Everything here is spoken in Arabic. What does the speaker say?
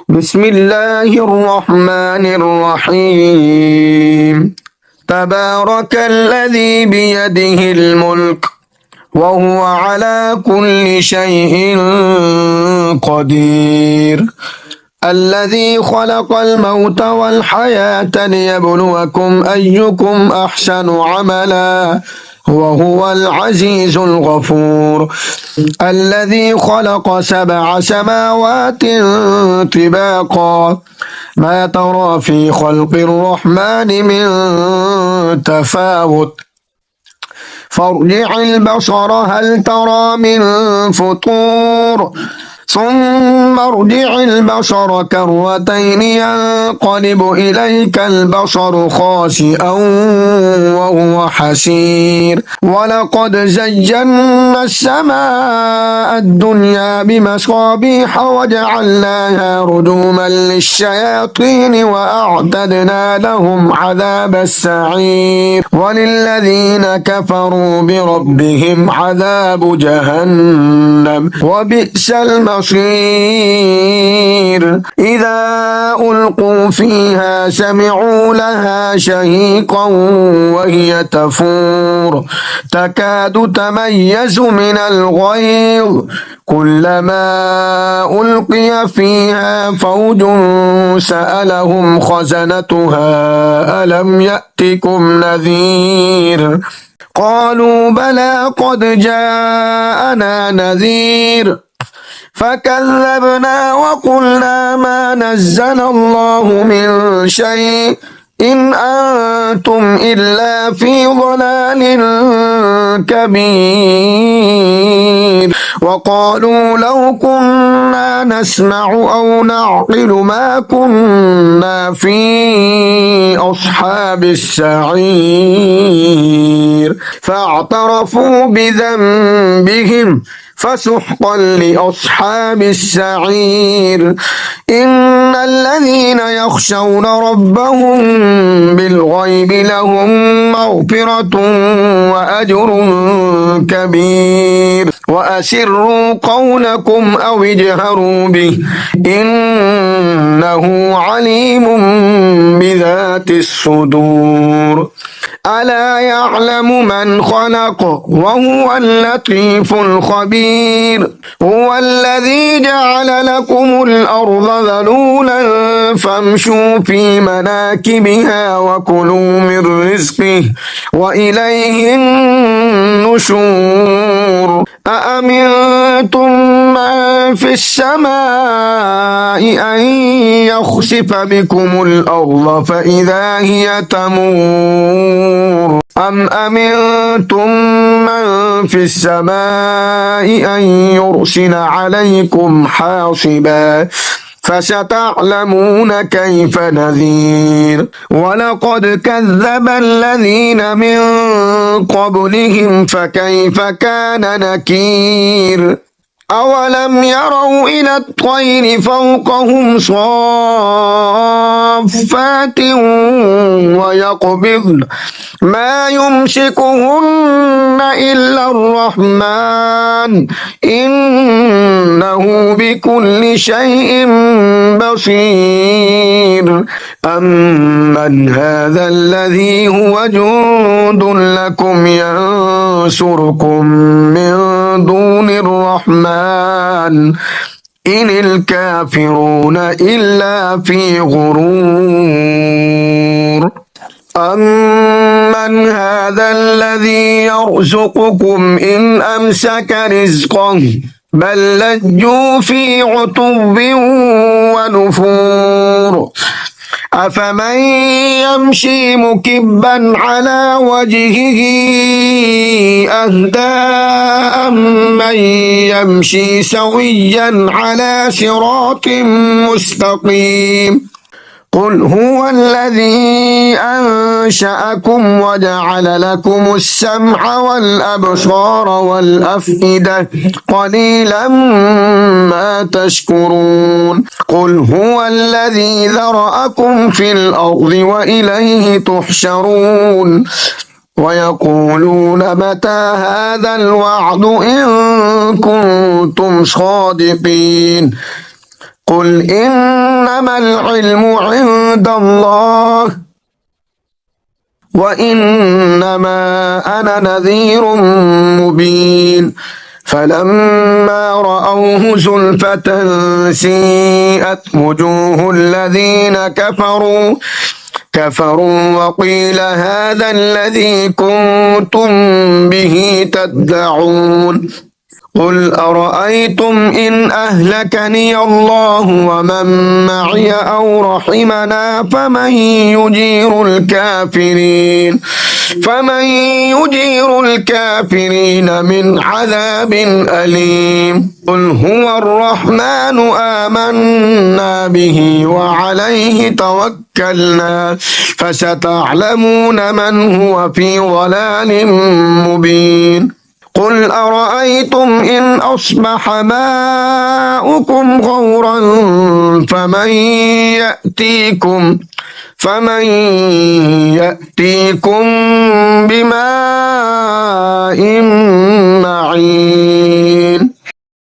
بسم الله الرحمن الرحيم. تبارك الذي بيده الملك وهو على كل شيء قدير. الذي خلق الموت والحياة ليبلوكم أيكم أحسن عملا وهو العزيز الغفور. الذي خلق 7 سماوات طباقا ما ترى في خلق الرحمن من تفاوت فارجع البصر هل ترى من فطور ثم ارجع البصر كرتين ينقلب إليك البصر خاسئا وهو حسير. ولقد زينا السماء الدنيا بمصابيح وجعلناها رجوما للشياطين وأعتدنا لهم عذاب السعير. وللذين كفروا بربهم عذاب جهنم وبئس المصير. إذا ألقوا فيها سمعوا لها شهيقا وهي تفور تكاد تميز من الغيظ كلما ألقي فيها فوج سألهم خزنتها ألم يأتكم نذير قالوا بلى قد جاءنا نذير فكذبنا وقلنا ما نزل الله من شيء إن أنتم إلا في ضلال كبير. وقالوا لو كنا نسمع أو نعقل ما كنا في أصحاب السعير فاعترفوا بذنبهم فسحقا لأصحاب السعير. إن الذين يخشون ربهم بالغيب لهم مغفرة وأجر كبير. وأسروا قولكم أو اجهروا به إنه عليم بذات الصدور. ألا يعلم من خلق وهو اللطيف الخبير. هو الذي جعل لكم الأرض ذلولا فامشوا في مناكبها وكلوا من رزقه وإليه النشور. أأمنتم من في السماء أن يخسف بكم الأرض فإذا هي تمور أم أمنتم من في السماء أن يرسل عليكم حاصبا فستعلمون كيف نذير. ولقد كذب الذين من قبلهم فكيف كان نكير. أولم يروا إلى الطير فوقهم صافات ويقبضن ما يمسكهن إلا الرحمن إنه بكل شيء بصير. أمن هذا الذي هو جند لكم ينصركم من دون الرحمن إن الكافرون إلا في غرور. أمن هذا الذي يرزقكم إن أمسك رزقه بل لجوا في عتب ونفور. أفمن يمشي مكبا على وجهه أهدى أمن يمشي سويا على صراط مستقيم. قل هو الذي أنشأكم وجعل لكم السمع والأبصار والأفئدة قليلا ما تشكرون. قل هو الذي ذرأكم في الأرض وإليه تحشرون. ويقولون متى هذا الوعد إن كنتم صادقين. قل إن إنما العلم عند الله وإنما أنا نذير مبين فلما رأوه زلفة سيئت وجوه الذين كفروا وقيل هذا الذي كنتم به تدعون قل أرأيتم إن أهلكني الله ومن معي أو رحمنا فمن يجير الكافرين من عذاب أليم قل هو الرحمن آمنا به وعليه توكلنا فستعلمون من هو في ضلال مبين قل أرأيتم إن أصبح ماؤكم غورا فمن يأتيكم بماء معين